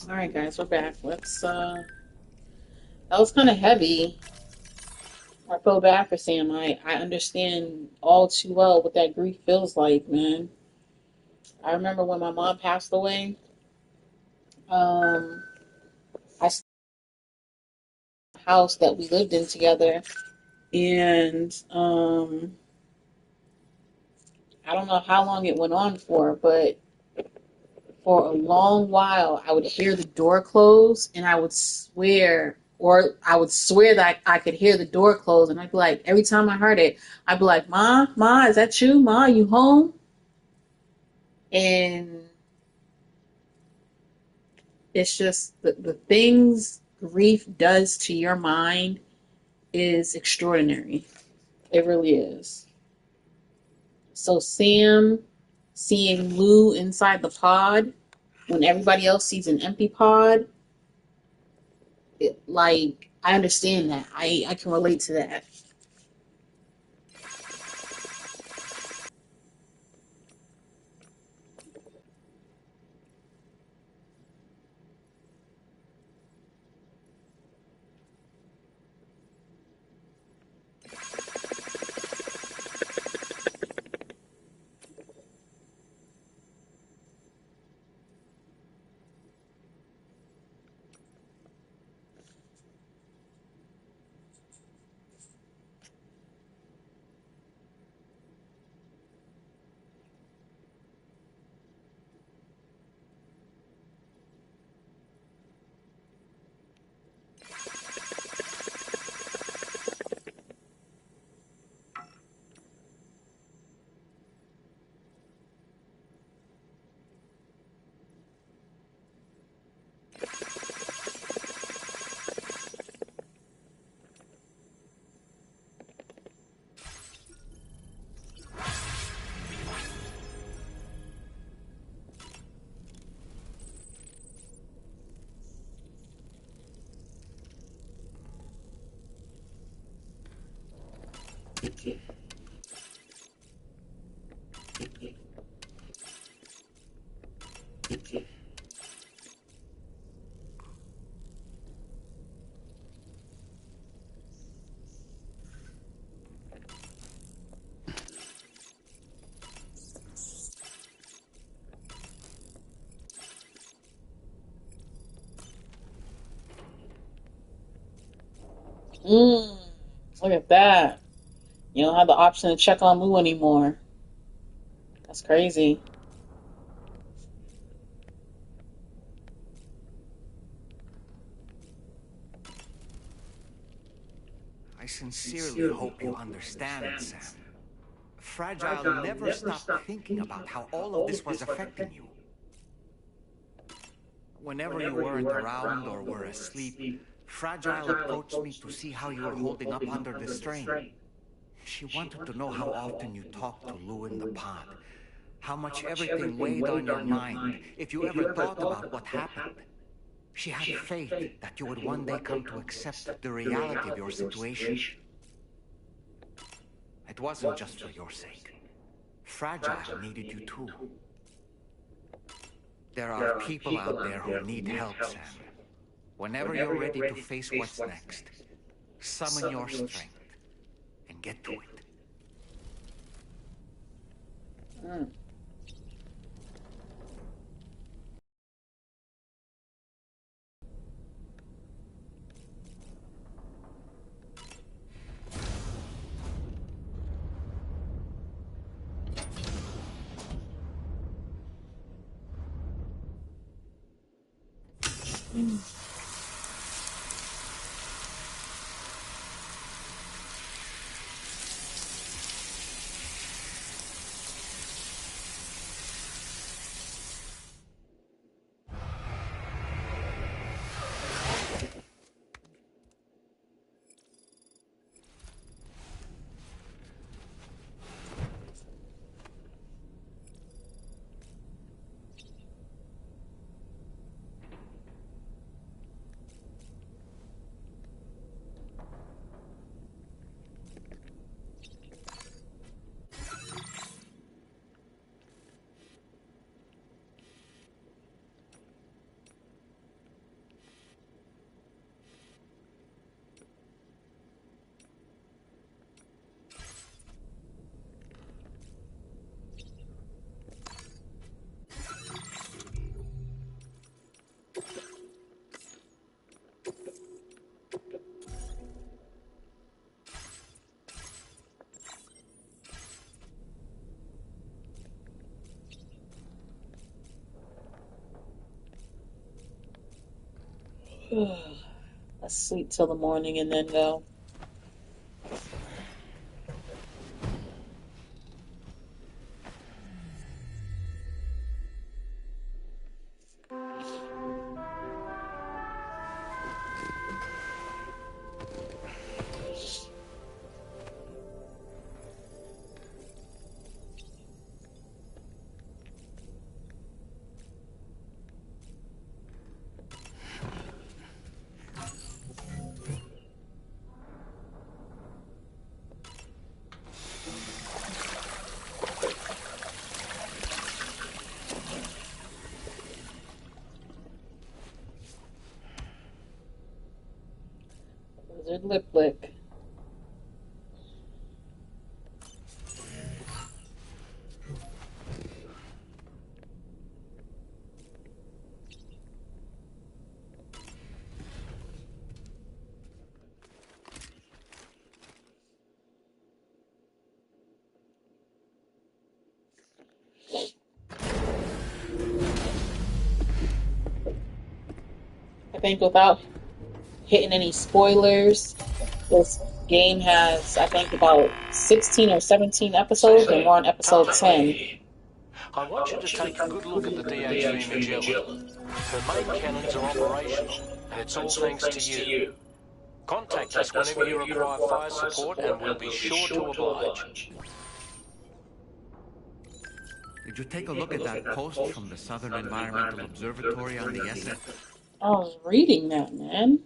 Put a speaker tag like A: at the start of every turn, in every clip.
A: All right, guys, we're back. That was kind of heavy. I feel bad for Sam. I understand all too well what that grief feels like, man. I remember when my mom passed away. Um, I stayed in the house that we lived in together, and I don't know how long it went on for, but for a long while, I would hear the door close, and I would swear that I could hear the door close, and I'd be like, every time I heard it, I'd be like, Ma, is that you? Ma, are you home? And it's just the things grief does to your mind is extraordinary. It really is. So Sam seeing Lou inside the pod when everybody else sees an empty pod, like I understand that. I can relate to that. Mm, look at that. You don't have the option to check on Lou anymore. That's crazy.
B: I sincerely hope you understand, Sam. Fragile never stopped thinking about how all of this was affecting you. Whenever you weren't around or were asleep, Fragile approached me to see how you were holding up under the strain. She wanted to know how often you talked to Lou in the pod, how much everything weighed on your mind, if you ever thought about what happened. She had faith that you would one day come to accept the reality of your situation. It wasn't just for your sake. Fragile needed you too. There are people out there who need help, Sam. Whenever you're ready to face what's next, summon your strength and get to it.
A: Mm. Let's sleep till the morning and then go. Lizard lip lick. I think without hitting any spoilers, this game has, I think, about 16 or 17 episodes, and we're on episode 10.
C: Tali, I want you to take a good look at the DHV Magellan. Her main cannons are operational, and it's all thanks to you. Contact us whenever you require fire support, and we'll be sure to oblige.
B: Did you take a look at that post from the Southern Environmental Observatory on the SS?
A: I was reading that, man.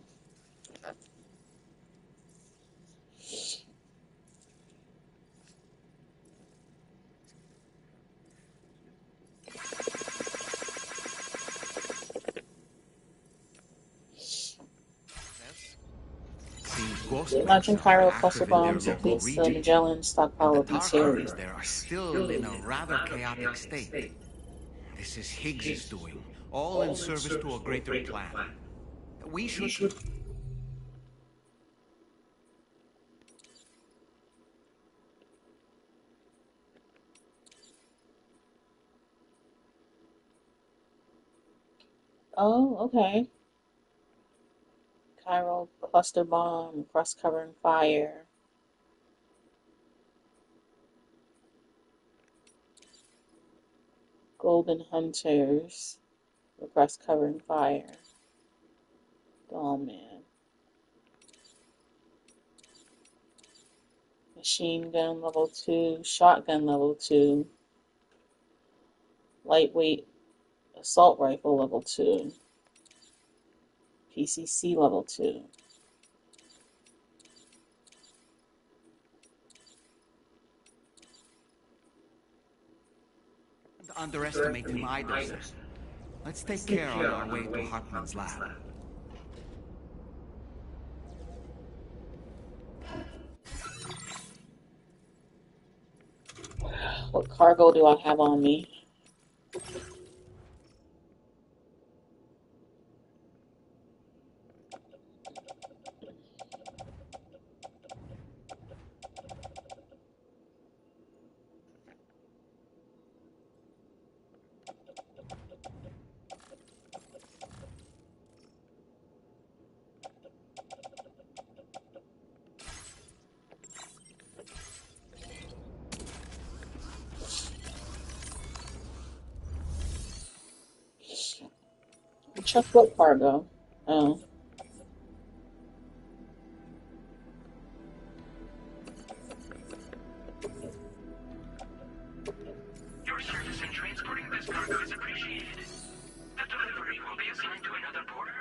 A: Launching Cairo cluster bombs depletes the Magellan stockpile of material.
B: There are still in a rather chaotic state. This is Higgs's doing, all in service to a greater plan. We should...
A: Oh, okay. Cairo cluster bomb, crust covering fire. Golden Hunters, crust covering fire. Oh man. Machine gun level 2, shotgun level 2, lightweight assault rifle level 2, PCC level 2.
B: Underestimate him either, sir. Let's take care on our way to Hartman's lab.
A: What cargo do I have on me? Check what cargo? Oh.
D: Your service in transporting this cargo is appreciated. The delivery will be assigned to another porter.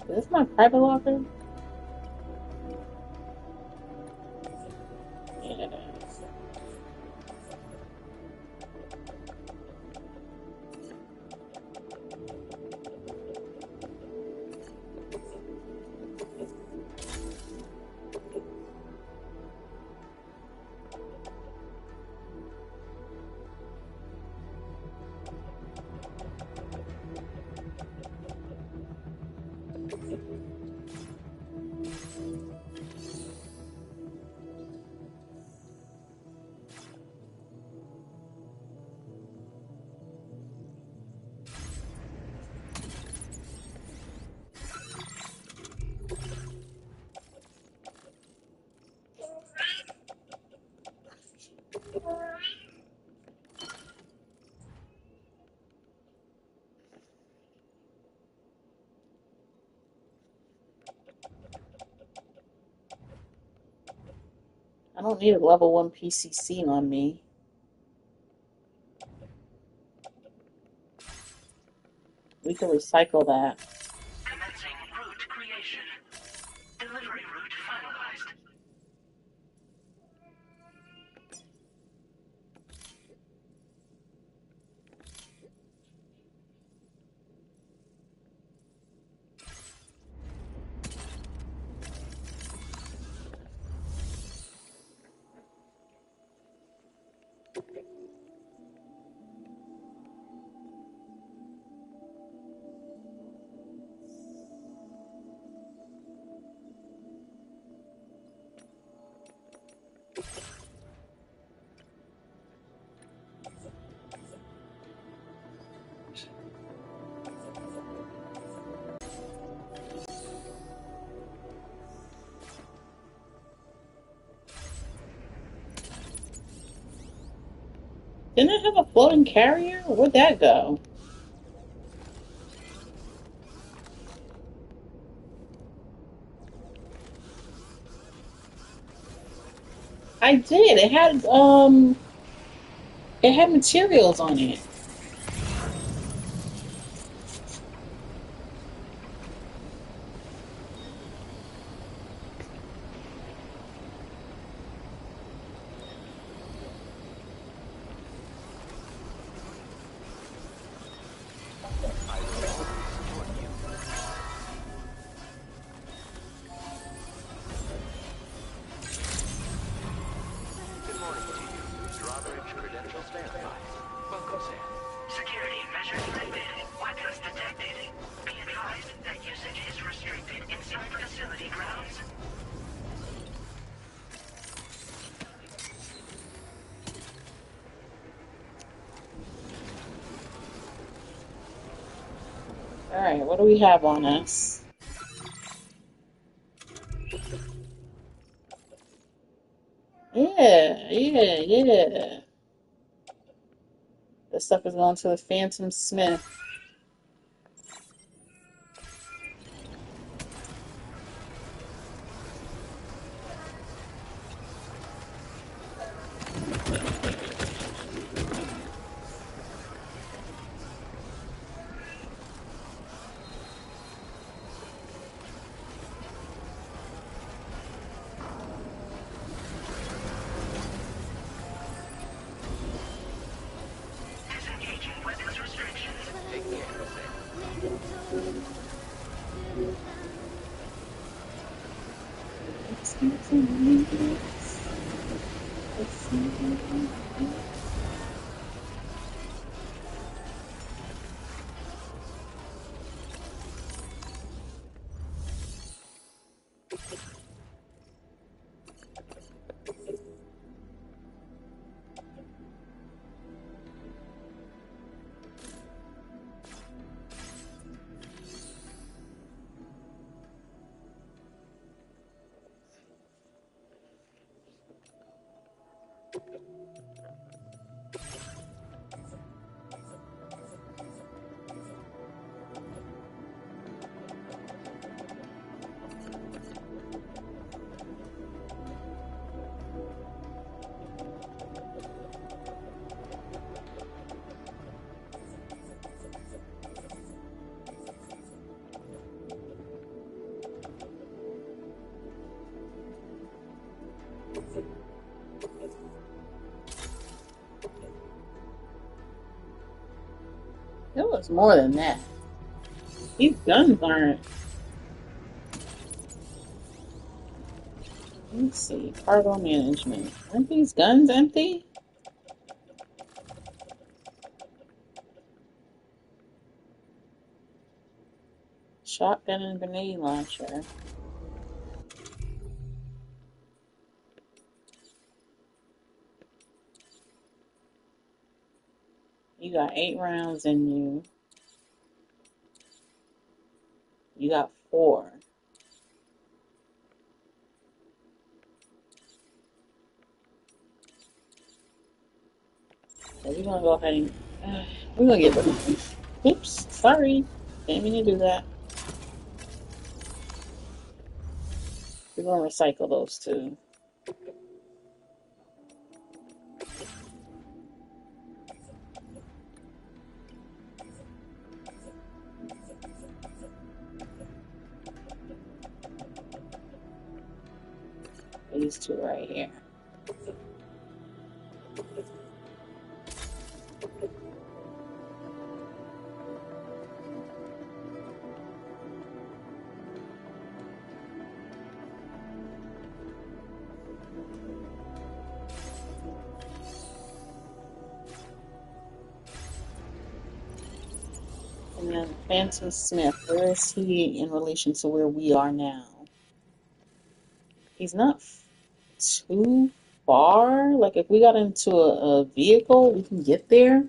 A: Is this my private locker? Yeah, it is. I don't need a level 1 PCC on me. We can recycle that.
D: Commencing route creation. Delivery route finalized.
A: Didn't I have a floating carrier? Where'd that go? I did. It had materials on it.
B: I will always join you. Good morning to you. Drawbridge credentials verified. Welcome, Sam.
D: Security measures lifted. Weapons detected. Be advised that usage is restricted inside facility grounds.
A: Alright, what do we have on us? Yeah. This stuff is going to the Phantom Smith.
D: Disengaging weapons restrictions.
B: Take care, Sam.
A: It was more than that. These guns aren't. Let's see. Cargo management. Aren't these guns empty? Shotgun and grenade launcher. You got 8 rounds in you. You got 4. So we're gonna go ahead and we're gonna get rid of them. Oops, sorry. Didn't mean to do that. We're gonna recycle those two. These two right here. And then Phantom Smith, where is he in relation to where we are now? He's not too far. Like, if we got into a vehicle, we can get there.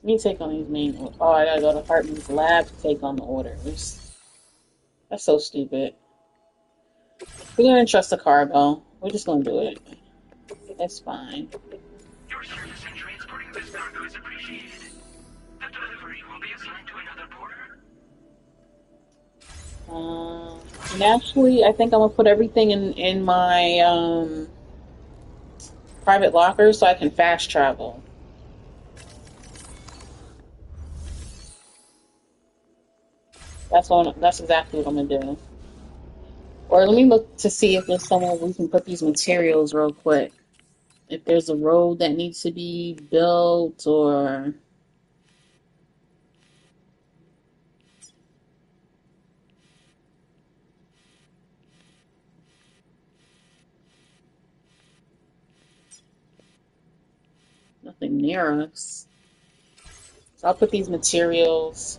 A: Let me take on these main. Oh, I gotta go to Hartman's lab to take on the orders. That's so stupid. We're gonna trust the cargo. We're just gonna do it. That's fine.
D: Your service in transporting this cargo is appreciated. The delivery will be assigned to another porter.
A: Naturally, I think I'm gonna put everything in my private locker so I can fast travel. That's exactly what I'm gonna do. Or let me look to see if there's somewhere we can put these materials real quick. If there's a road that needs to be built or nothing near us. So I'll put these materials.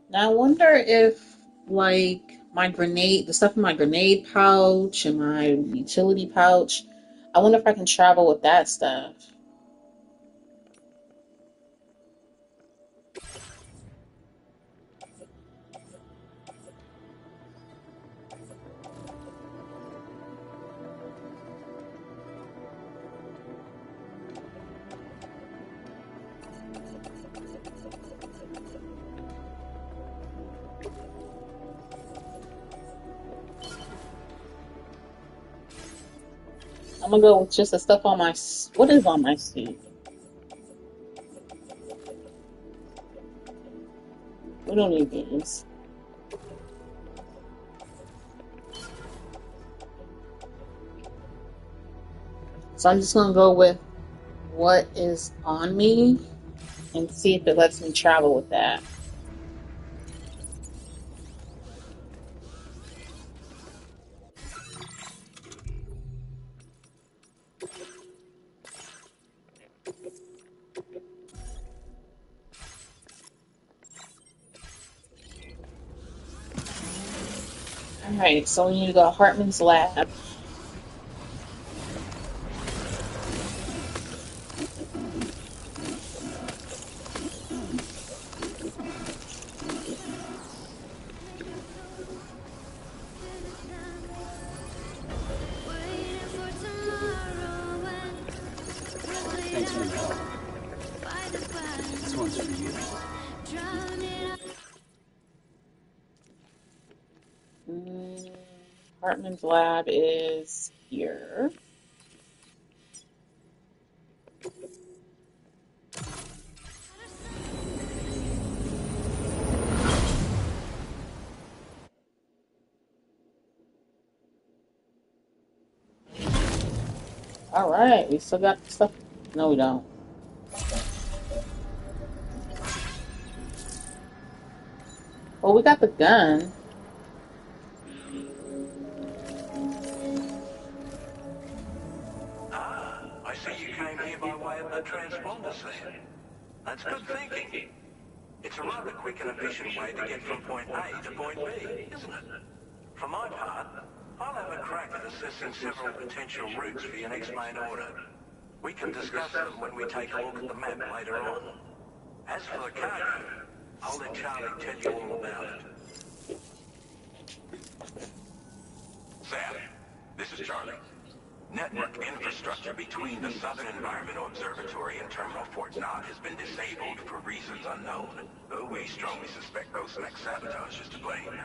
A: Now I wonder if like my grenade, the stuff in my grenade pouch and my utility pouch, I wonder if I can travel with that stuff. I'm gonna go with just the stuff on my. What is on my suit? We don't need these. So I'm just gonna go with what is on me and see if it lets me travel with that. Alright, so we need to go to Hartman's lab.
E: Thanks for your help. This one's for you.
A: Mm, Hartman's lab is here. Alright, we still got stuff. No, we don't. Well, we got the gun.
C: I see you came here by way of the transponder set. That's good thinking. It's a rather quick and efficient way to get from point A to point B, isn't it? For my part, I'll have a crack at assessing several potential routes for your next main order. We can discuss them when we take a look at the map later on. As for the cargo, I'll let Charlie tell you all about it.
F: Sam, this is Charlie. Network infrastructure between the Southern Environmental Observatory and Terminal Fort Knox has been disabled for reasons unknown. We strongly suspect Ghost-Mech sabotage is to blame.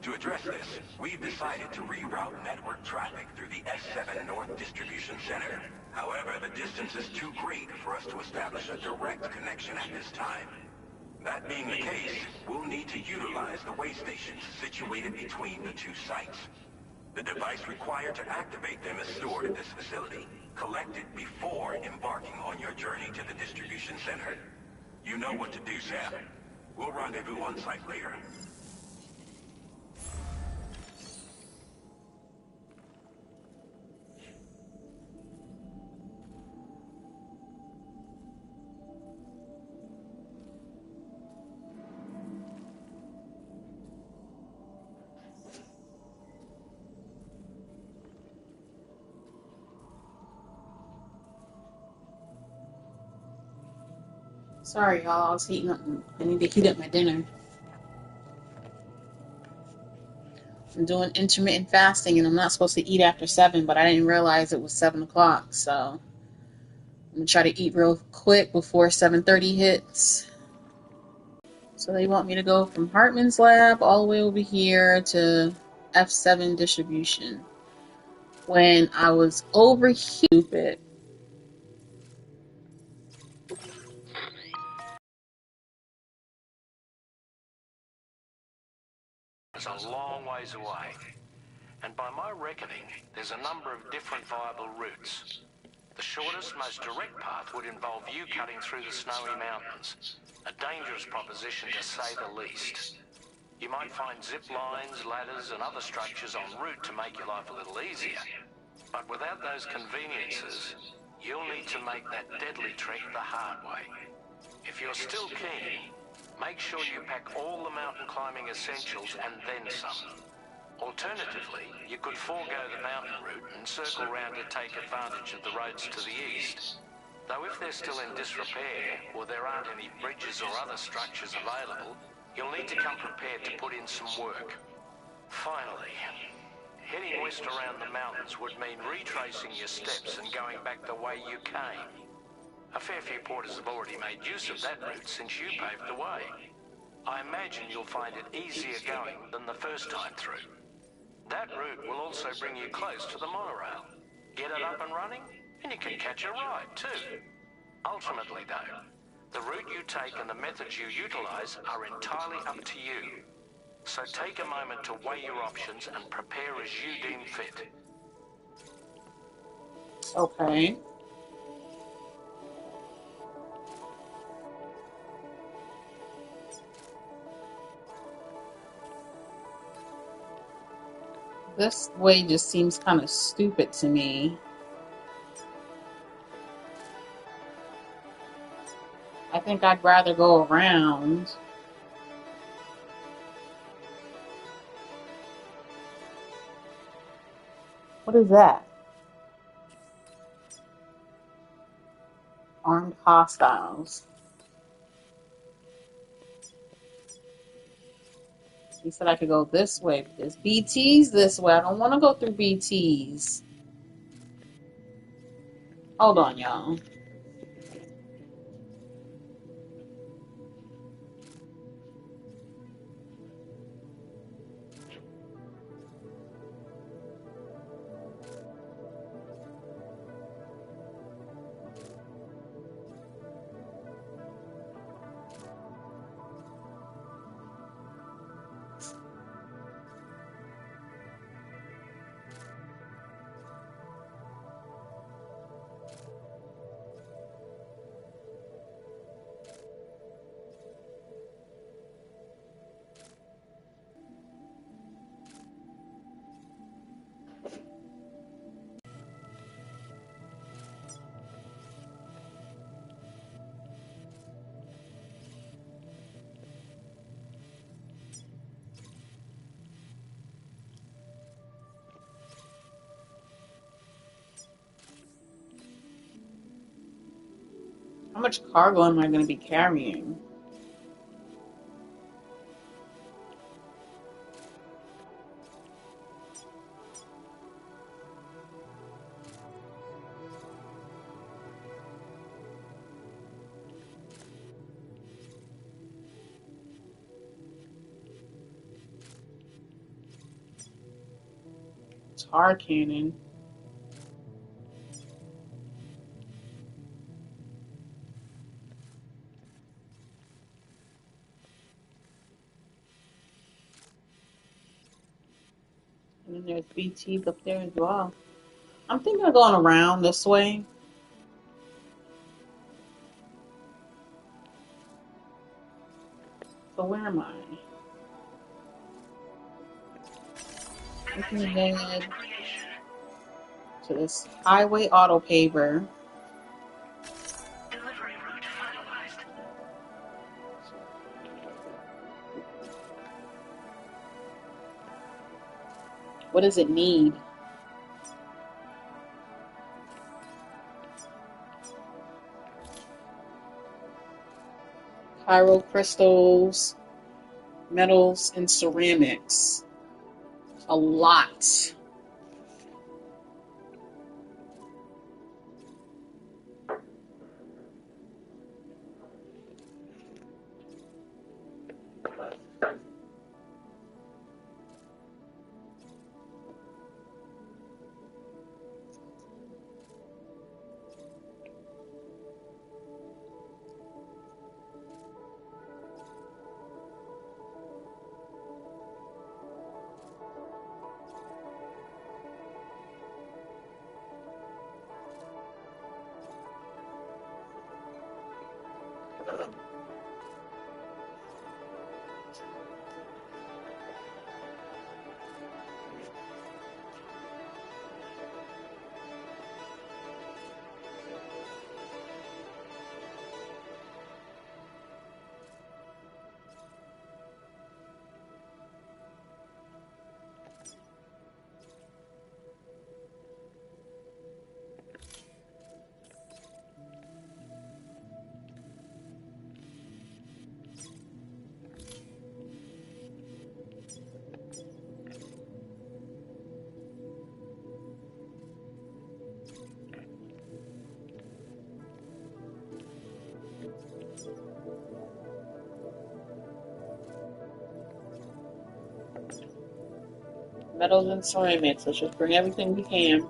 F: To address this, we've decided to reroute network traffic through the S7 North Distribution Center. However, the distance is too great for us to establish a direct connection at this time. That being the case, we'll need to utilize the way stations situated between the two sites. The device required to activate them is stored at this facility, collected before embarking on your journey to the distribution center. You know what to do, Sam. We'll rendezvous on site later.
A: Sorry, y'all. I was heating up. I need to heat up my dinner. I'm doing intermittent fasting, and I'm not supposed to eat after 7, but I didn't realize it was 7 o'clock, so I'm going to try to eat real quick before 7:30 hits. So they want me to go from Hartman's lab all the way over here to F7 distribution. When I was over here, stupid.
C: It's a long ways away. And by my reckoning, there's a number of different viable routes. The shortest, most direct path would involve you cutting through the snowy mountains. A dangerous proposition to say the least. You might find zip lines, ladders, and other structures en route to make your life a little easier. But without those conveniences, you'll need to make that deadly trek the hard way. If you're still keen, make sure you pack all the mountain climbing essentials and then some. Alternatively, you could forego the mountain route and circle round to take advantage of the roads to the east. Though if they're still in disrepair, or there aren't any bridges or other structures available, you'll need to come prepared to put in some work. Finally, heading west around the mountains would mean retracing your steps and going back the way you came. A fair few porters have already made use of that route since you paved the way. I imagine you'll find it easier going than the first time through. That route will also bring you close to the monorail. Get it up and running, and you can catch a ride too. Ultimately though, the route you take and the methods you utilize are entirely up to you. So take a moment to weigh your options and prepare as you deem fit.
A: Okay. This way just seems kind of stupid to me. I think I'd rather go around. What is that? Armed hostiles. He said I could go this way, but there's BTs this way. I don't want to go through BTs. Hold on, y'all. How much cargo am I going to be carrying? Tar cannon. And then there's BTs up there as well. I'm thinking of going around this way. So where am I? Looking ahead to this highway auto paver.
D: Delivery route finalized.
A: What does it need? Pyro crystals, metals, and ceramics. A lot. Metals and ceramics. Let's just bring everything we can.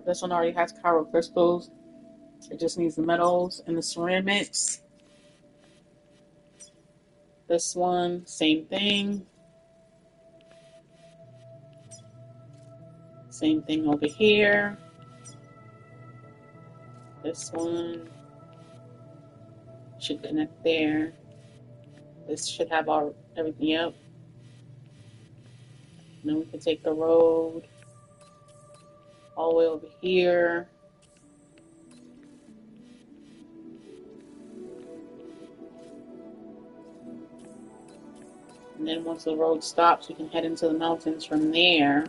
A: This one already has chiral crystals. It just needs the metals and the ceramics. This one, same thing. Same thing over here. This one should connect there. This should have everything up. And then we can take the road all the way over here. And then once the road stops, we can head into the mountains from there.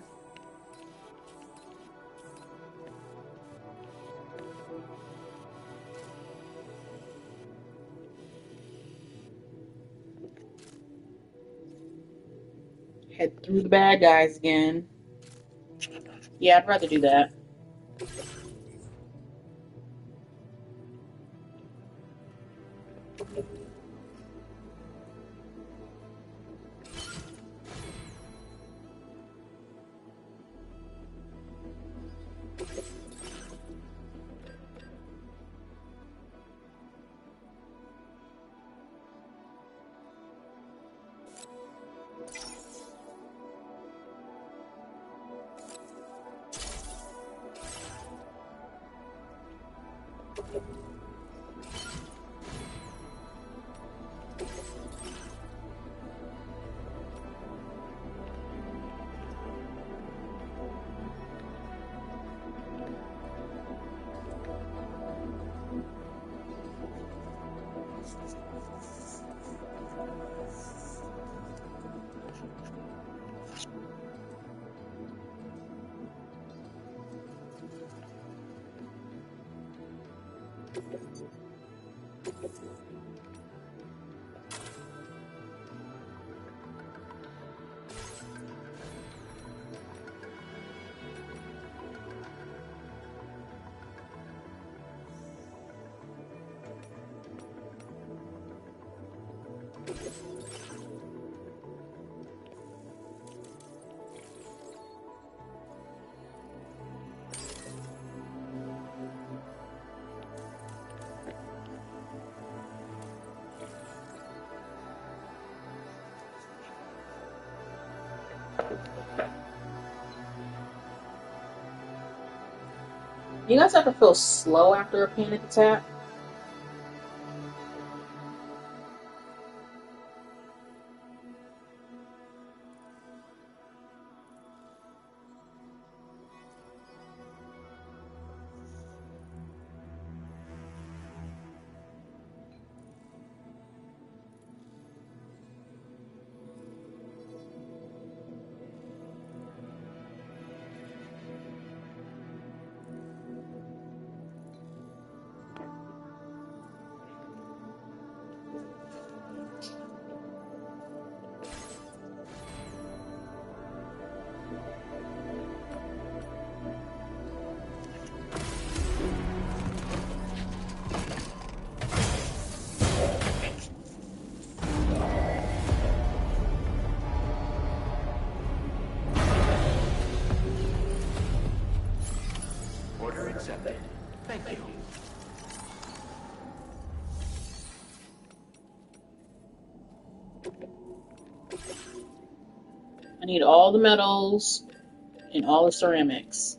A: Head through the bad guys again. Yeah, I'd rather do that. You guys ever feel slow after a panic attack?
C: Order accepted. Thank you.
A: I need all the metals and all the ceramics.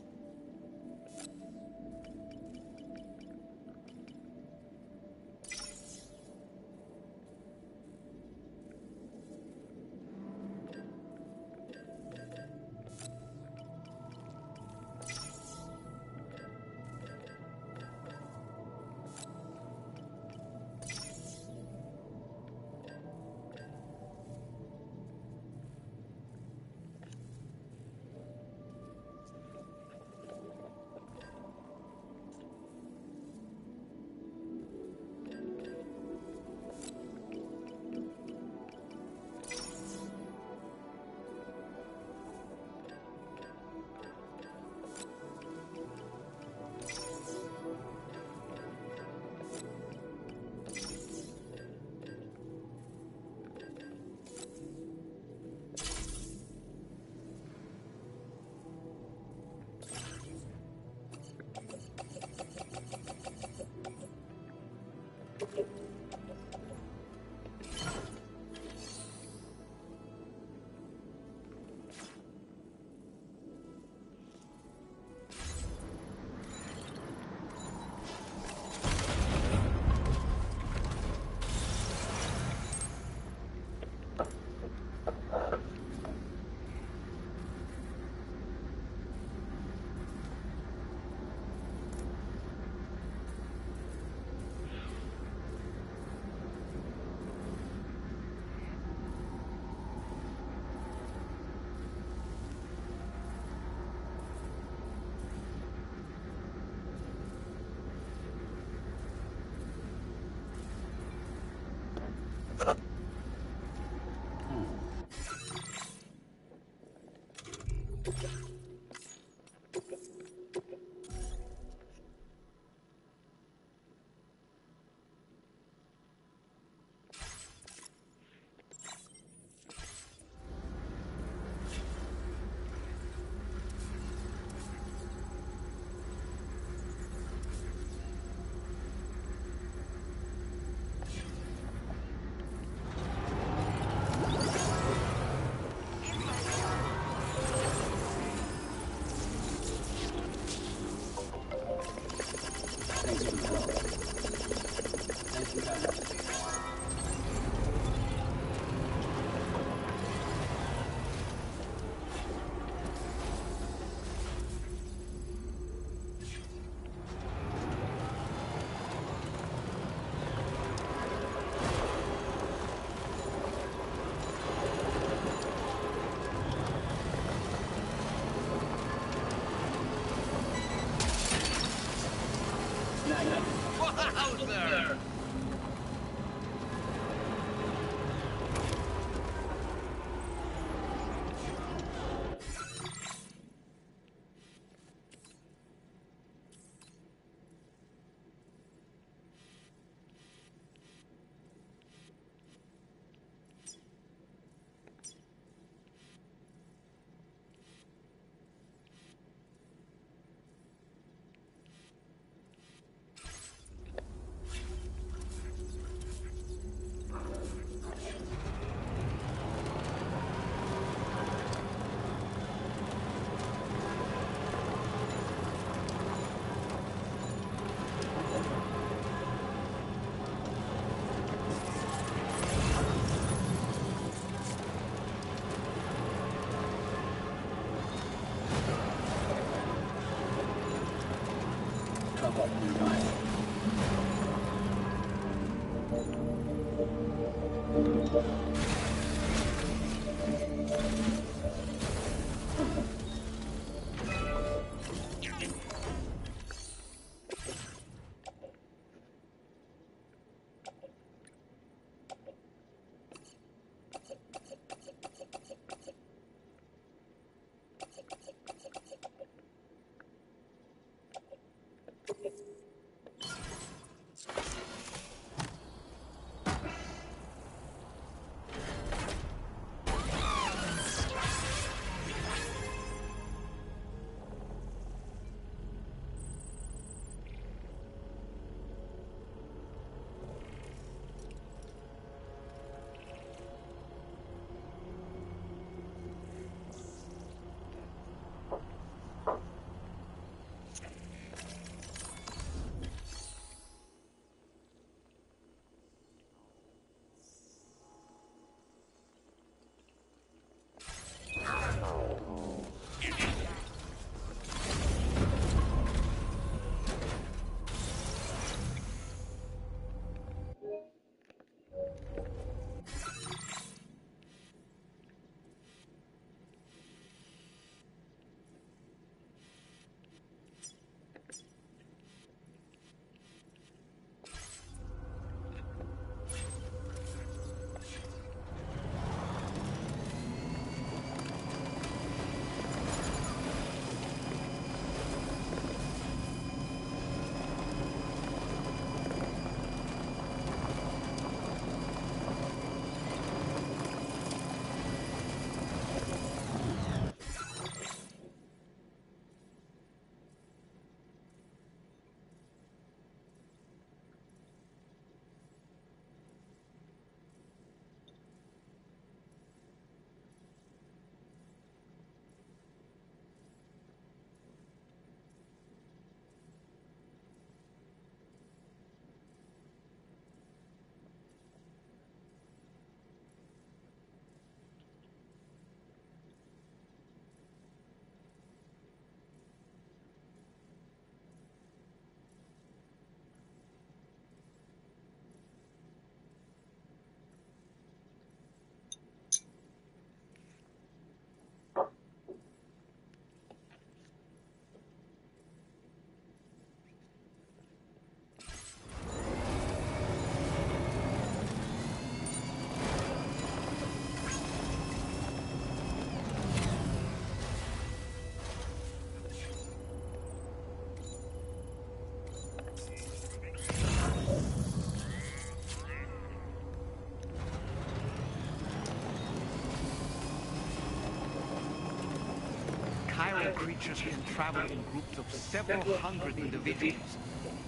B: unraveling creatures can travel in groups of several hundred individuals.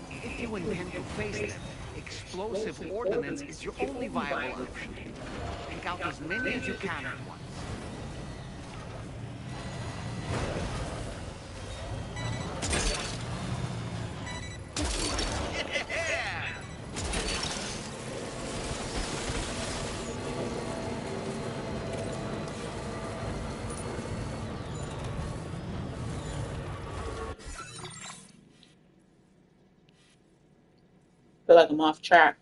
B: If you intend to face them, explosive ordnance is your only viable option. Take out as many as you can at once. Yeah!
A: Feel like I'm off track.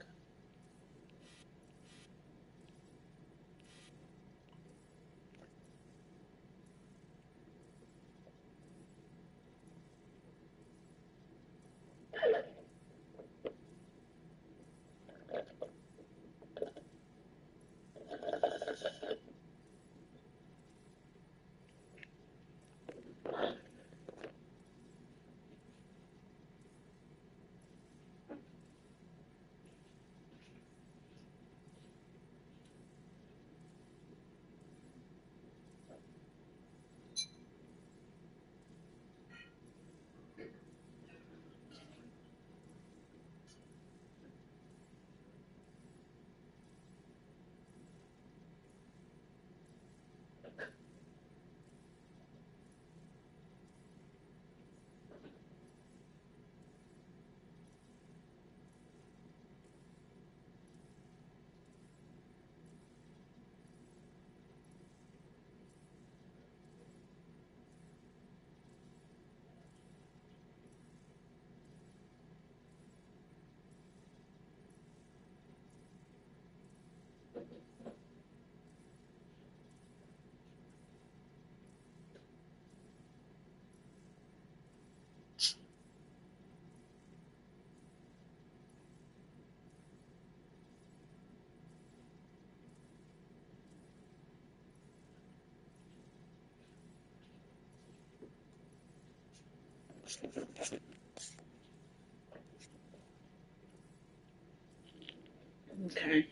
A: Okay.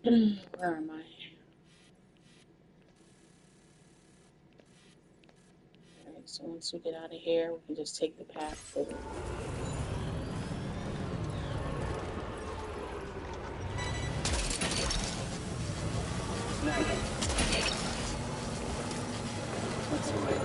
A: Where am I? Alright, so once we get out of here, we can just take the path forward.
G: That's the way.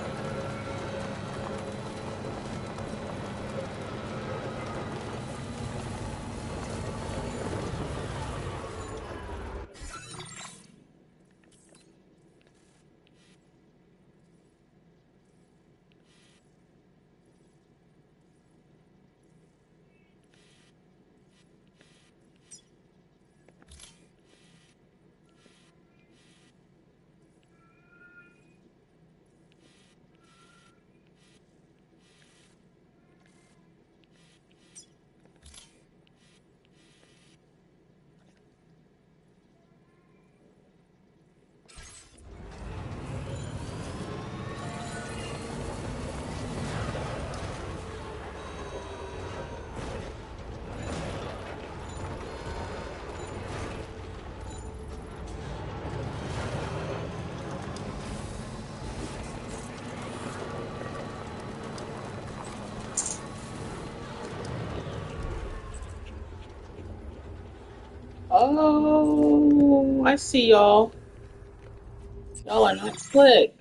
A: Oh, I see y'all. Y'all are not slick.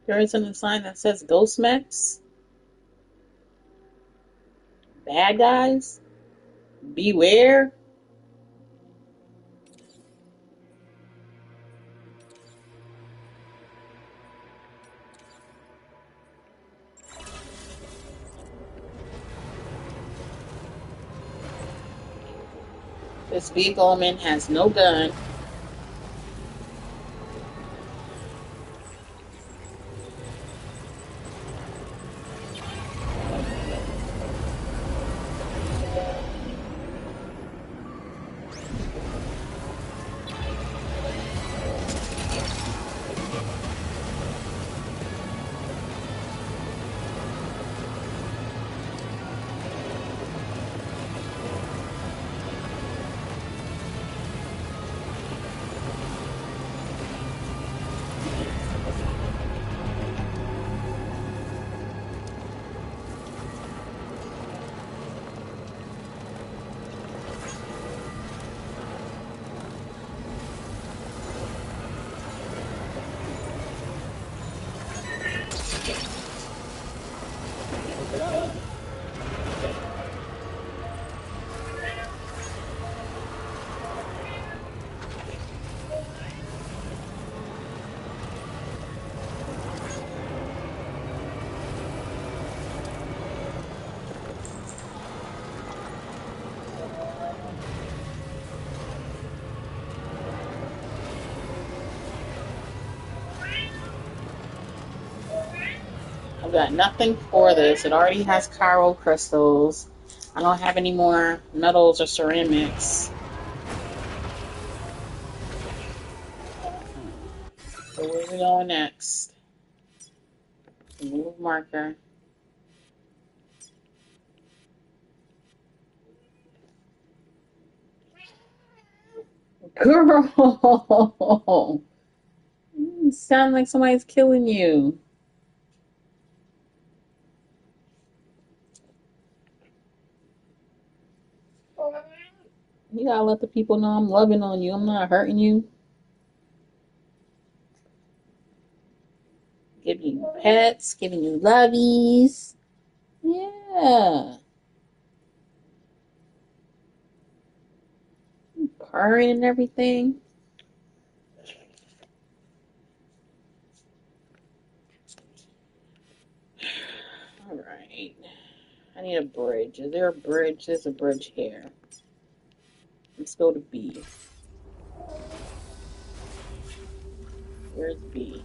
A: There isn't a sign that says ghost mechs, bad guys, beware. This vehicle man has no gun. got nothing for this. It already has chiral crystals. I don't have any more metals or ceramics. So where we going next? Move marker. Girl! You sound like somebody's killing you. You gotta let the people know I'm loving on you. I'm not hurting you. Giving you pets, giving you lovies. Yeah. Purring and everything. Alright. I need a bridge. Is there a bridge? There's a bridge here. Let's go to B. Where's B?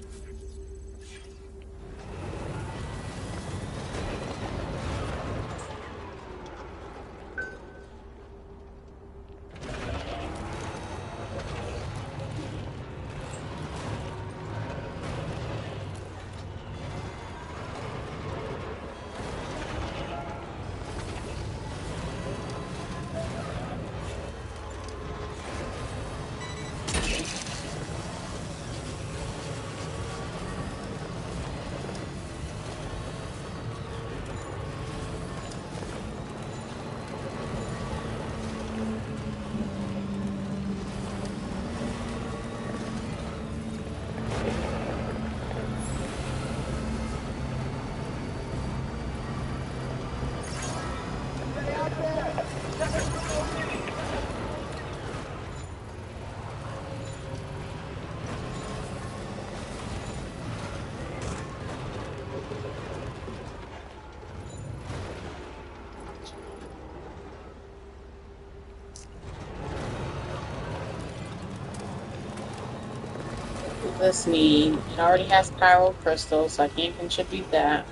A: What does this need? It already has chiral crystals, so I can't contribute that.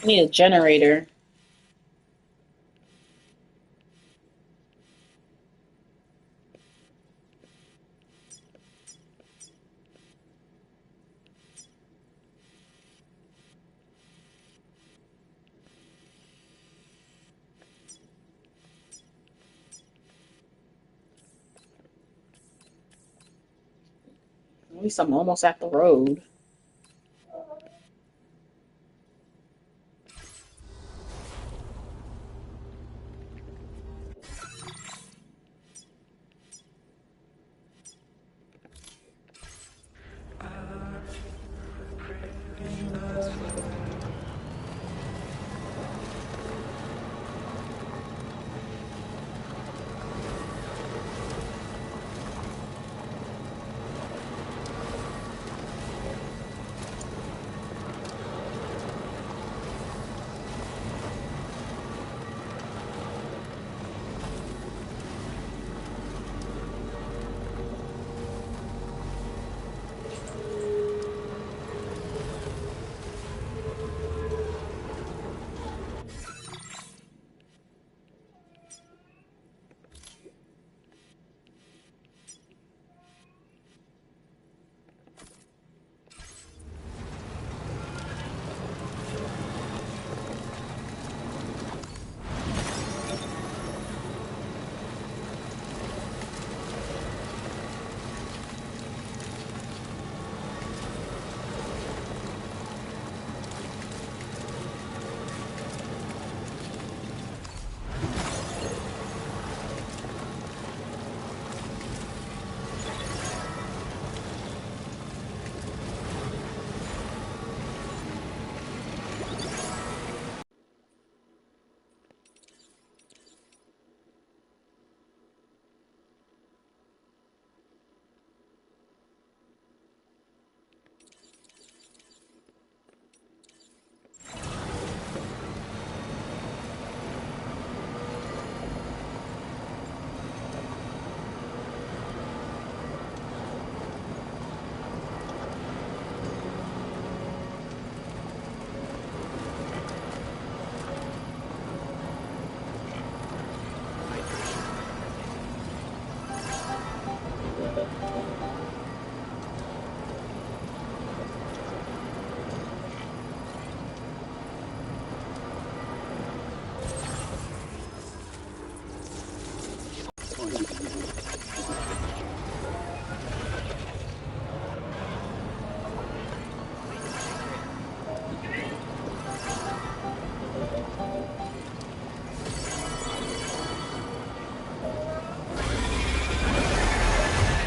A: I need a generator. At least I'm almost at the road.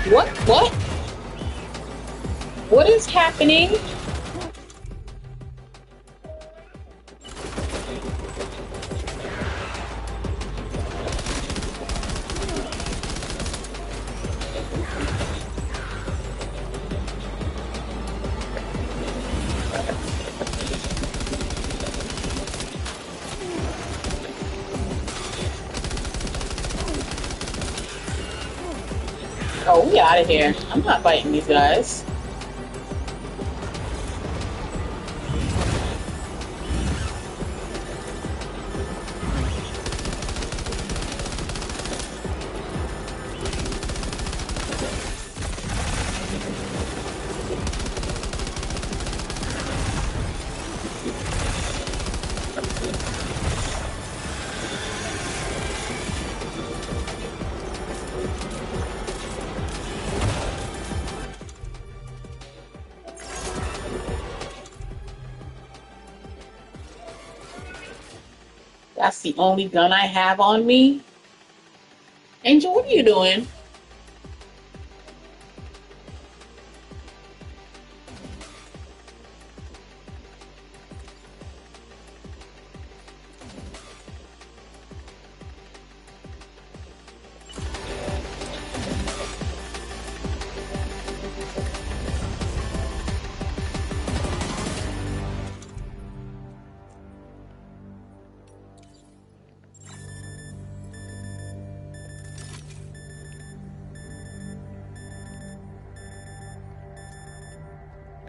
A: What? What? What is happening? Oh, we out of here. I'm not fighting these guys. That's the only gun I have on me. Angel, what are you doing?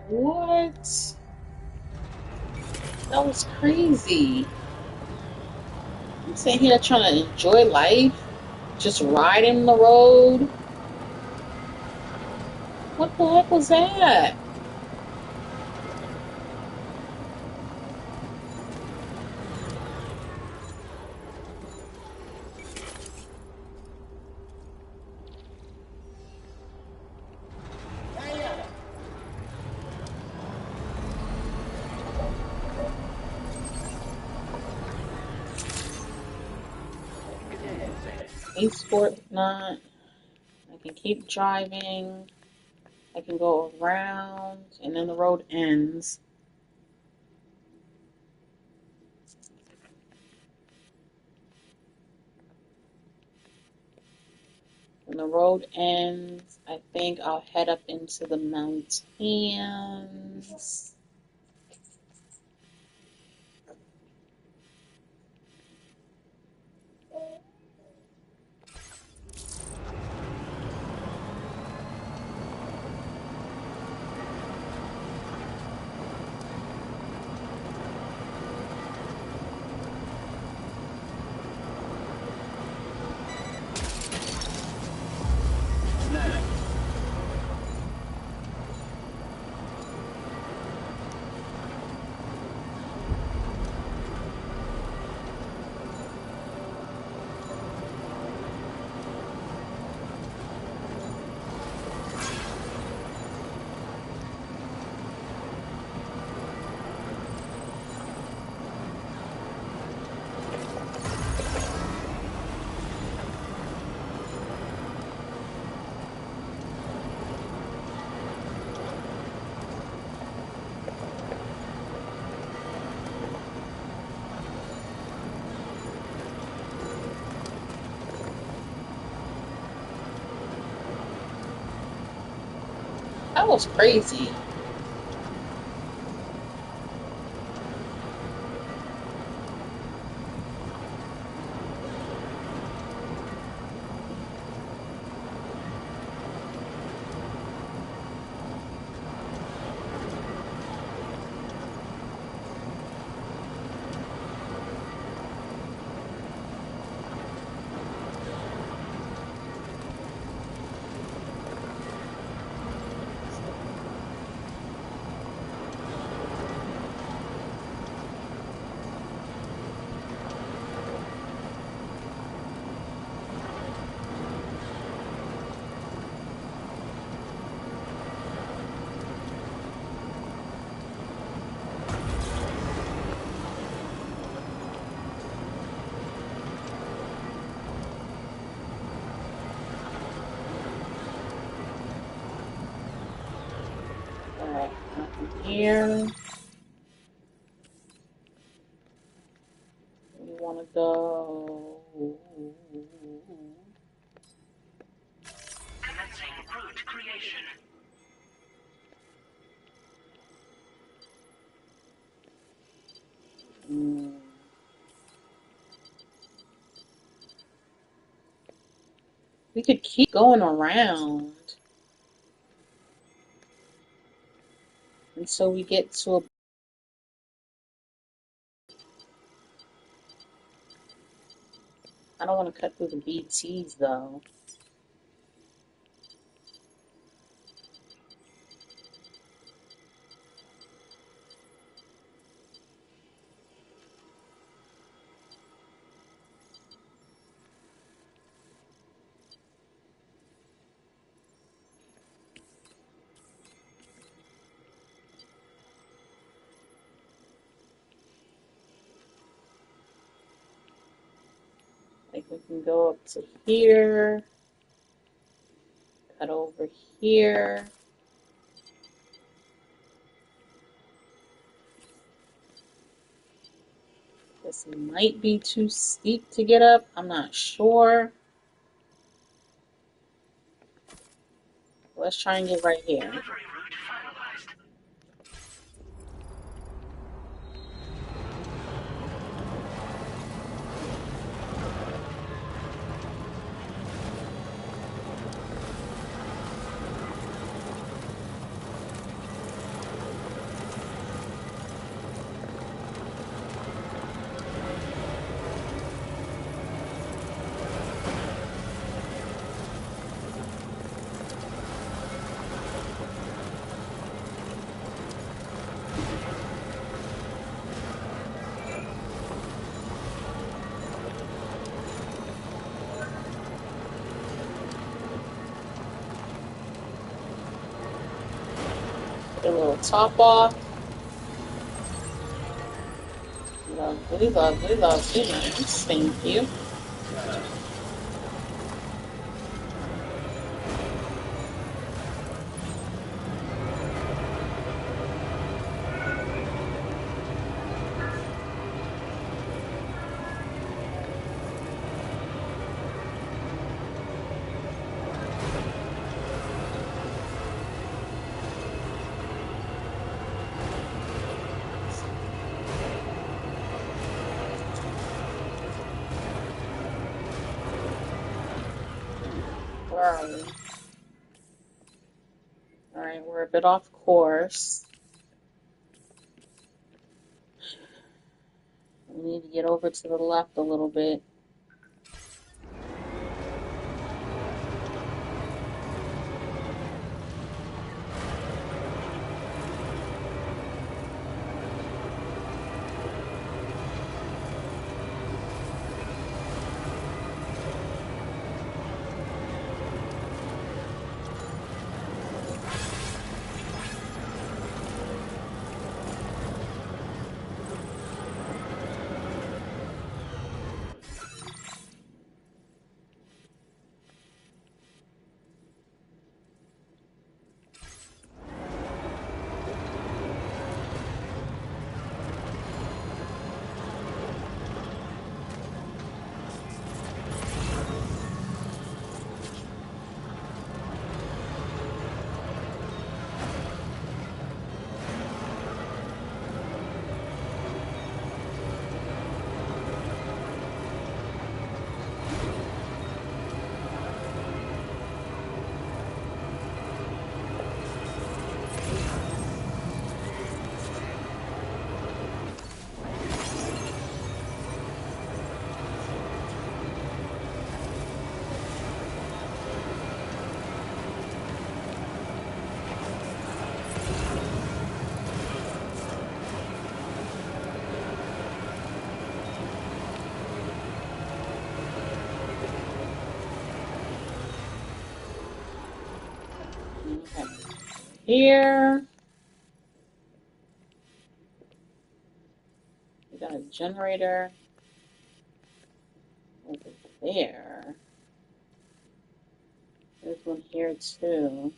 A: What? That was crazy. I'm sitting here trying to enjoy life, just riding the road. What the heck was that? Esport not. I can keep driving. I can go around, and then the road ends. When the road ends, I think I'll head up into the mountains. That was crazy. Here. We want to go.
D: Commencing route creation.
A: We could keep going around until we get to a. I don't want to cut through the BTs though. Like we can go up to here, cut over here. This might be too steep to get up. I'm not sure. Let's try and get right here.
D: Delivery route finalized.
A: Get a little top off. Lovely, lovely, lovely. Nice. Thank you. Where are we? Alright, we're a bit off course. We need to get over to the left a little bit. Okay. Here. We got a generator over there. There's one here too.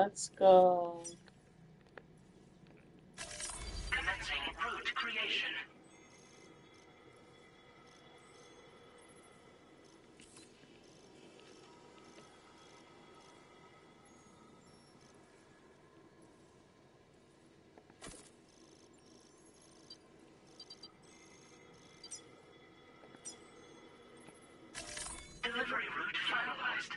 A: let's go.
D: Commencing route creation. Delivery route finalized.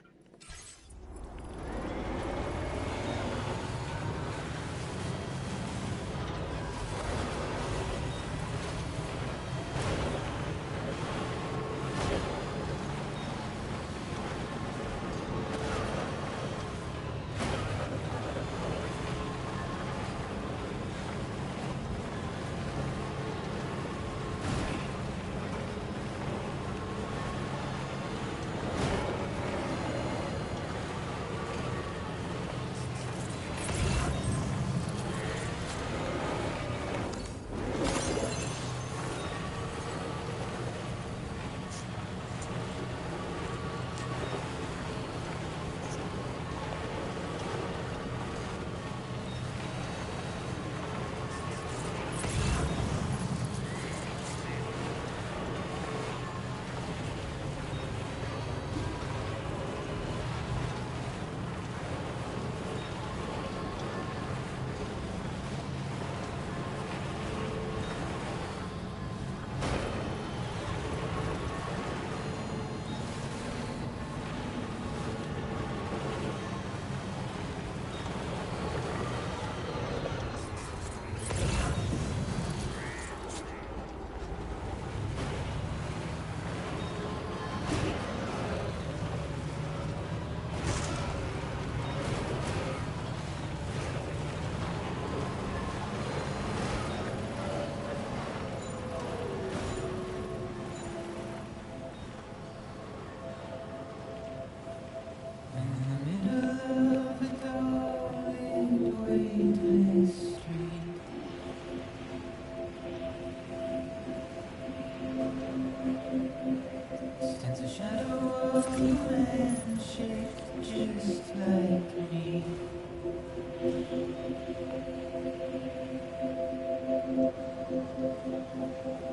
E: Stands a shadow of a man shaped just like me.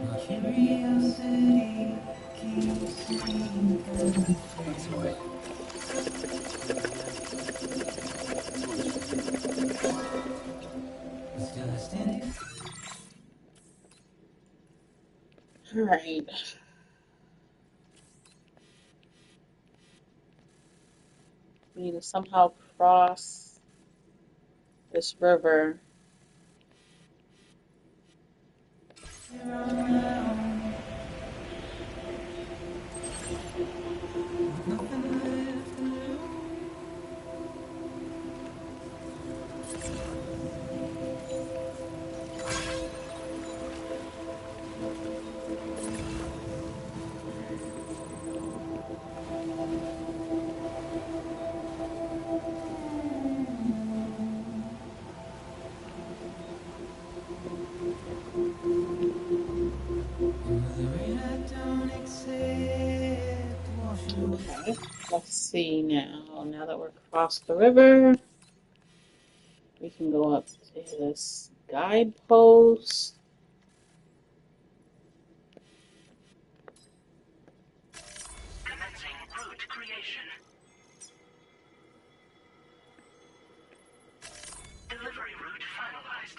E: My curiosity keeps me
G: That's the way.
E: confused.
G: This one's for you.
E: Still standing.
A: All right. We need to somehow cross this river.
E: Around, with nothing left to lose. And with the rain I don't accept, wash away.
A: Okay. Let's see now. Now that we're across the river, we can go up to this guidepost.
D: Commencing route creation. Delivery route finalized.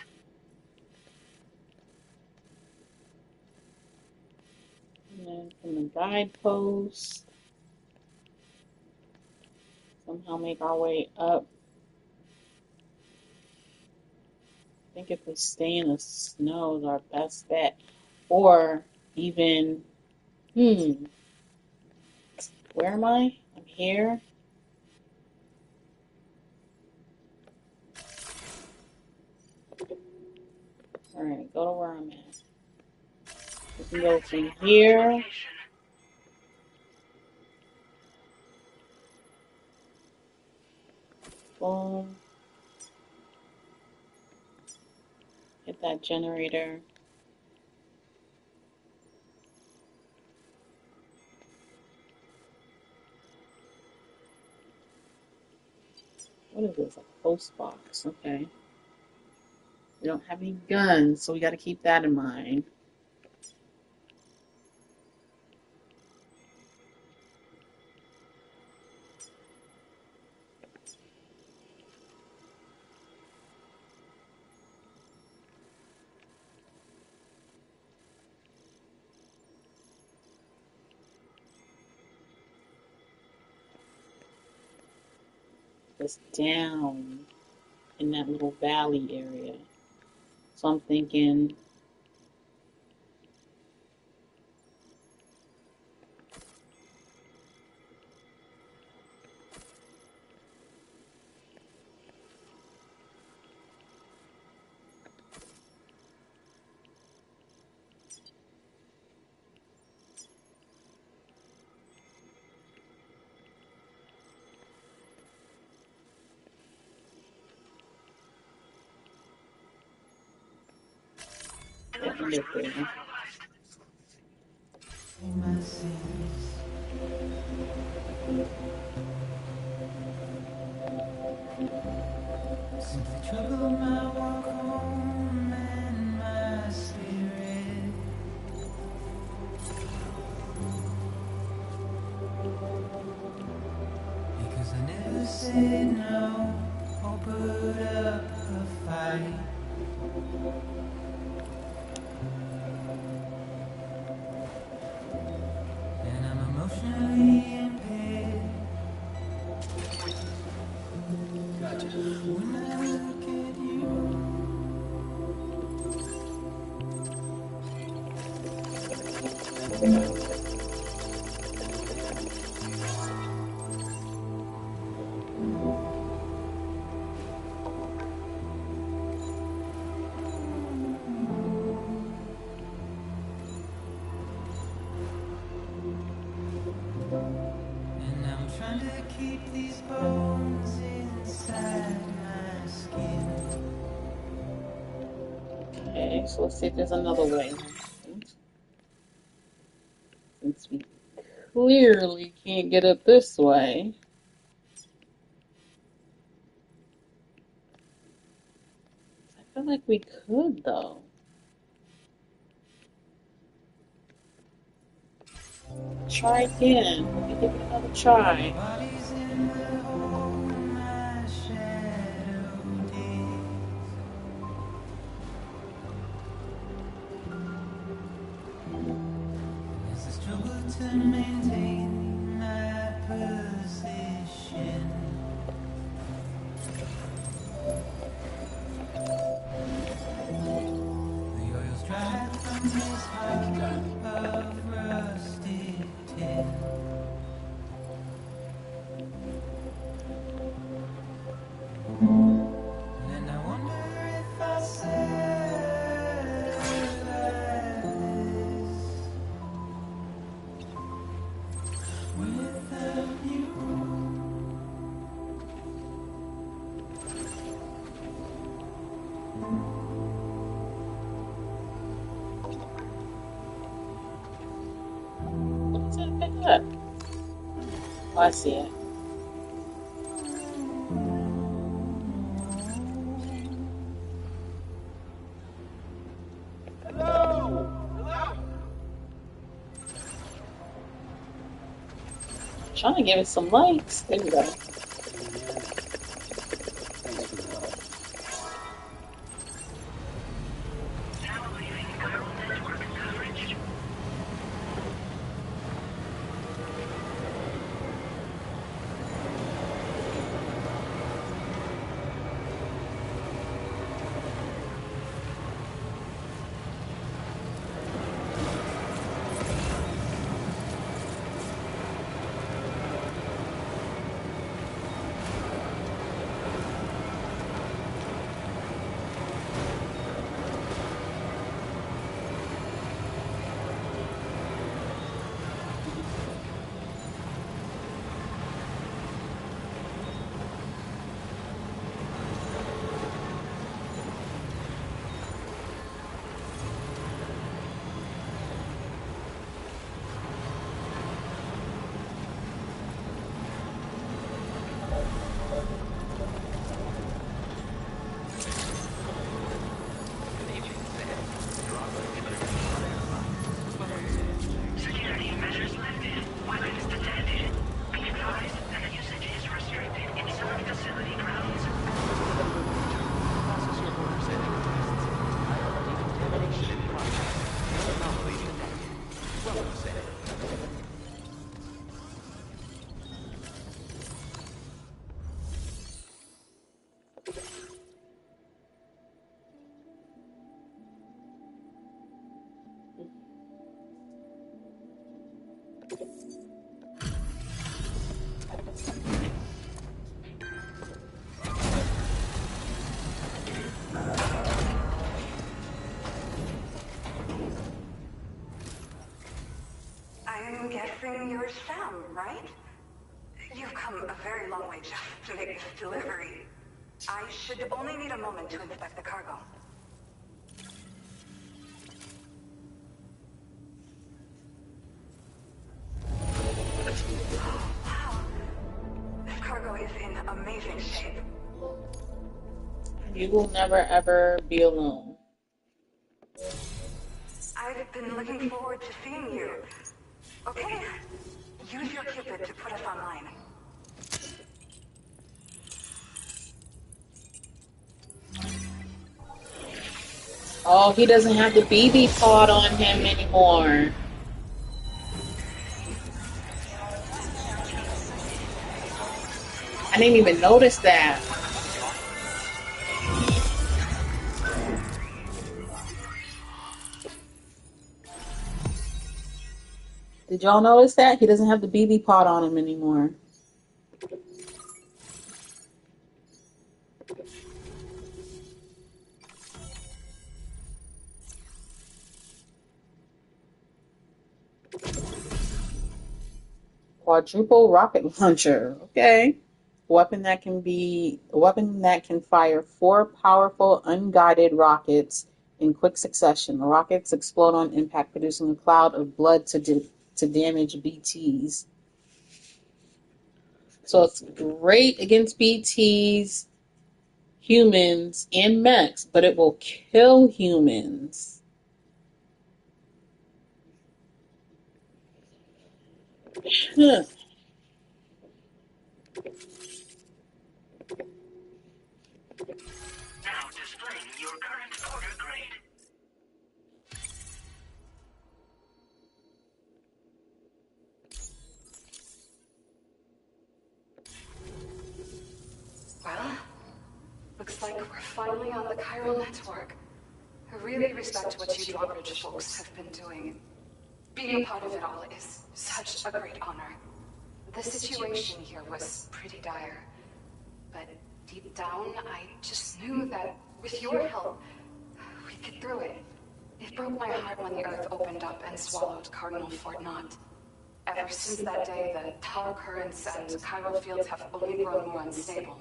A: And then from the guidepost, somehow make our way up. I think if we stay in the snow is our best bet. Or even, where am I? I'm here. Alright, go to where I'm at. We can go from here. Boom. Hit that generator. What is this? A post box. Okay. We don't have any guns, so we got to keep that in mind. It's down in that little valley area. So I'm thinking that end up there.
E: my sins. Simply trouble my walk home and my spirit. Because I never said no or put up a fight. And I'm emotionally impaired.
G: Gotcha.
E: When I look at you, and I'm trying to keep these bones inside my skin.
A: Okay, so let's see if there's another way. Since we clearly can't get up this way. I feel like we could though. Try again. Let me give it another try.
E: Bodies in the hole my shadow digs. As I struggle to maintain my position. The oil's dry from this heart of rusted tin. And I wonder if I survive this without you.
A: What's that pick up? Oh, I see it. Trying to give it some likes. There we go.
G: Amen. Thanks for the help.
D: Now leaving viral network coverage. guessing you're Sam, right? You've come a very long way just to make this delivery. I should only need a moment to inspect the cargo. Wow. This cargo is in amazing shape.
A: You will never ever be alone.
D: I've been looking forward to seeing you. Okay, use your Cupid to put us online.
A: Oh, he doesn't have the BB pod on him anymore. I didn't even notice that. Did y'all notice that? He doesn't have the BB pod on him anymore. Quadruple rocket launcher. Okay. A weapon that can fire 4 powerful unguided rockets in quick succession. The rockets explode on impact, producing a cloud of blood to damage BTs. So it's great against BTs, humans, and mechs, but it will kill humans. Huh.
D: Now displaying your current order grade.
H: Well, looks like we're finally on the chiral network. I really respect what you drawbridge folks have been doing. Being a part of it all is such a great honor. The situation here was pretty dire, but deep down, I just knew that with your help, we'd get through it. It broke my heart when the Earth opened up and swallowed Cardinal Fort Knott. Ever since that day, the tower currents and chiral fields have only grown more unstable.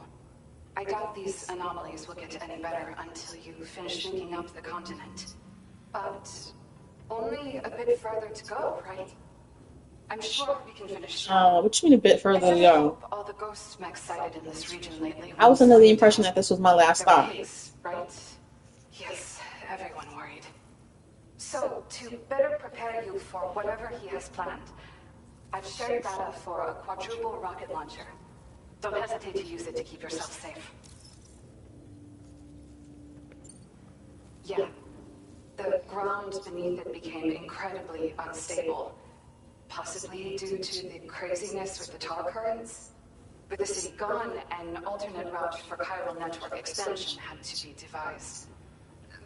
H: I doubt these anomalies will get any better until you finish linking up the continent. But only a bit further to go, right? I'm sure we can finish.
A: What you mean a bit further to go?
H: All the ghost mechs sighted in this region lately.
A: I was under the impression that this was my last stop.
H: Right? Yes, everyone worried. So, to better prepare you for whatever he has planned, I've shared data for a quadruple rocket launcher. Don't hesitate to use it to keep yourself safe. Yeah. The ground beneath it became incredibly unstable. Possibly due to the craziness with the tower currents. With the city gone, an alternate route for chiral network expansion had to be devised.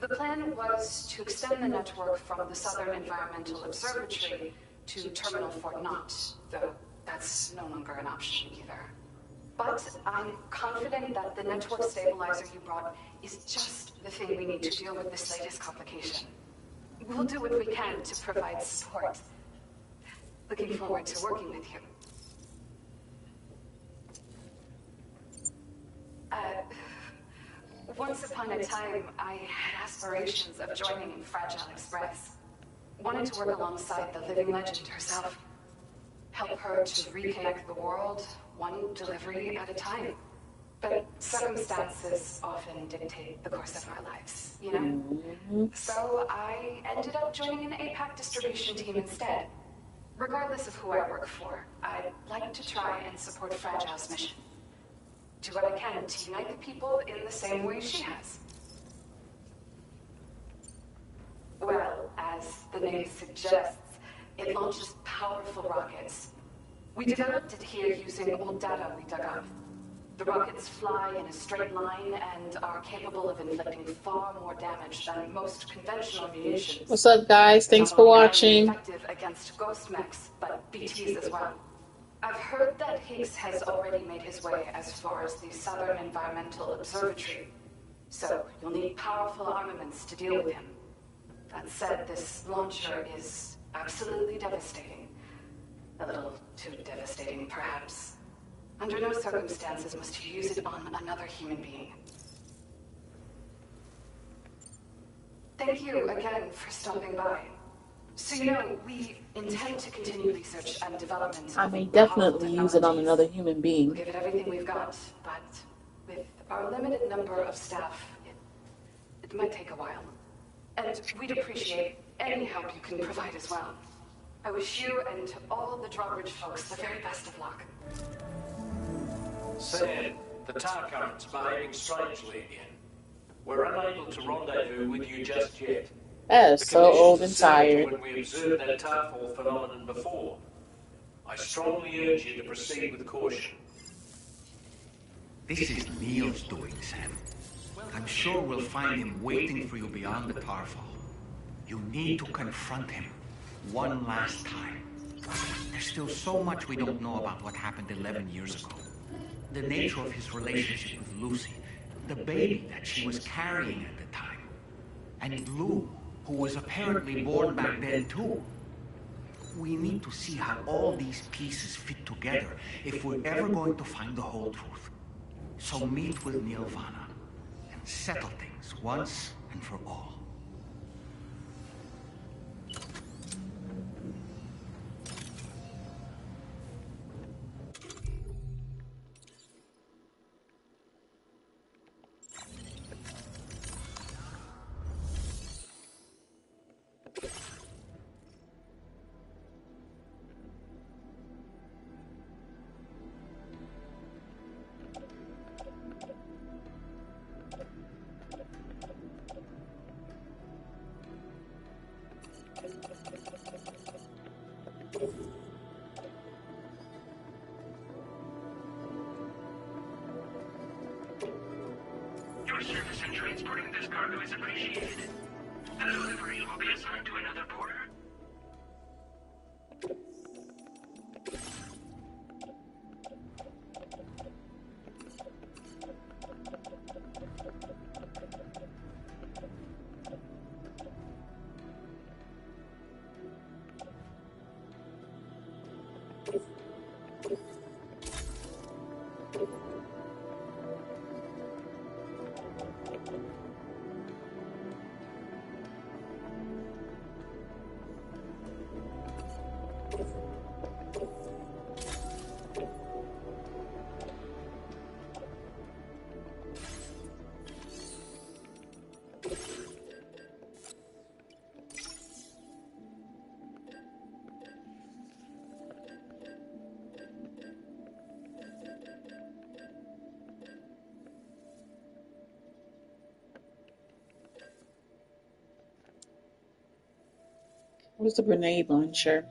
H: The plan was to extend the network from the Southern Environmental Observatory to Terminal Fort Knott, though that's no longer an option either. But I'm confident that the network stabilizer you brought is just the thing we need to deal with this latest complication. We'll do what we can to provide support. Looking forward to working with you. Once upon a time, I had aspirations of joining Fragile Express. Wanted to work alongside the living legend herself. Help her to reconnect the world, one delivery at a time. But circumstances often dictate the course of our lives, you know? So I ended up joining an APAC distribution team instead. Regardless of who I work for, I'd like to try and support Fragile's mission. Do what I can to unite the people in the same way she has. Well, as the name suggests, it launches powerful rockets. We developed it here using old data we dug up. The rockets fly in a straight line and are capable of inflicting far more damage than most conventional munitions.
A: What's up, guys? Thanks for watching.
H: Effective against ghost mechs, but BTs as well. I've heard that Higgs has already made his way as far as the Southern Environmental Observatory, so you'll need powerful armaments to deal with him. That said, this launcher is absolutely devastating. A little too devastating, perhaps. Under no circumstances must you use it on another human being. Thank you again for stopping by. So you know, we intend to continue research and development
A: I
H: of
A: may
H: novel
A: definitely use it on
H: technologies.
A: another human
H: We'll
A: being.
H: give it everything we've got, but with our limited number of staff, it might take a while. And we'd appreciate any help you can provide as well. I wish you and all the Drawbridge folks the very best of luck.
C: Sam, the tar current's behaving strangely again. We're unable to rendezvous with you just yet.
A: That is
C: The
A: so old
C: conditions
A: and
C: are similar to
A: tired.
C: when we observed that tarfall phenomenon before. I strongly urge you to proceed with caution.
B: This is Neil's doing, Sam. I'm sure we'll find him waiting for you beyond the Tarfall. You need to confront him one last time. There's still so much we don't know about what happened 11 years ago. The nature of his relationship with Lucy, the baby that she was carrying at the time, and Lou, who was apparently born back then too. We need to see how all these pieces fit together if we're ever going to find the whole truth. So meet with Nirvana and settle things once and for all.
F: Your service in transporting this cargo is appreciated. The delivery will be assigned to another porter.
A: Where's the grenade launcher?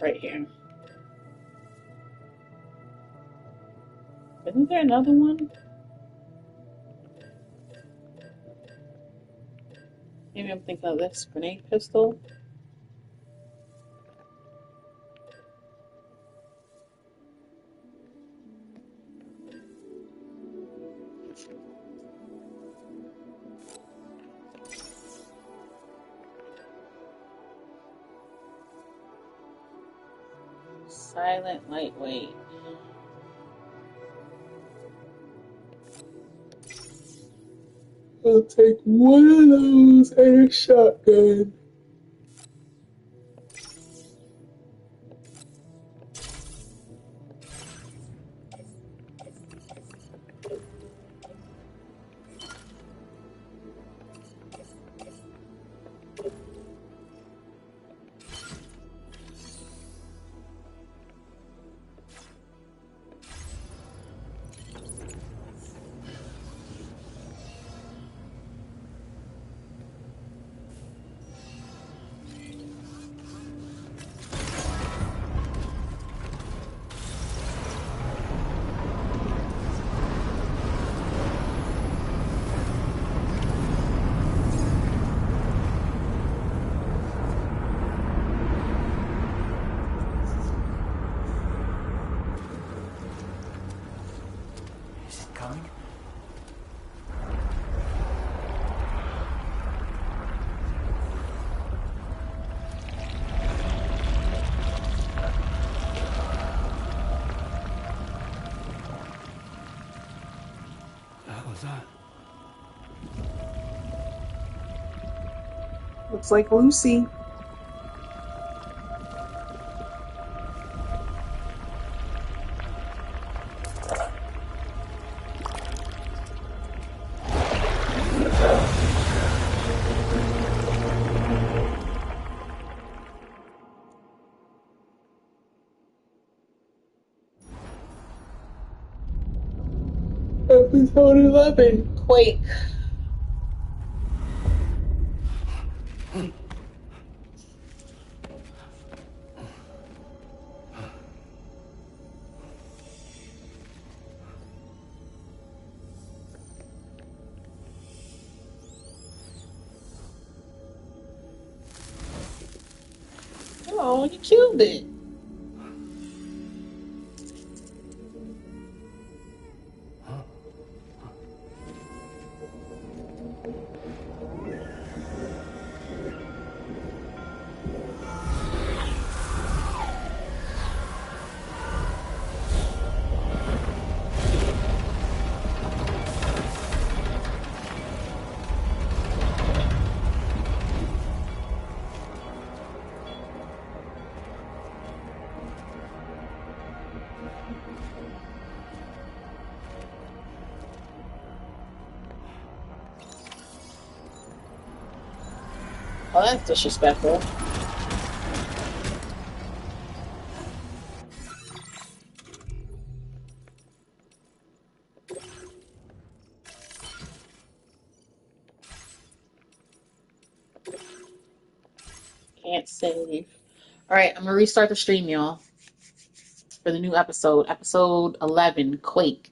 A: Right here. Isn't there another one? Maybe I'm thinking of this grenade pistol. Silent lightweight. I'll take one of those and a shotgun.
G: was that?
A: Looks like Lucy. Episode 11, Quake. Oh, you killed it. Oh, that's disrespectful. Can't save. Alright, I'm gonna restart the stream, y'all, for the new episode. Episode 11, Quake.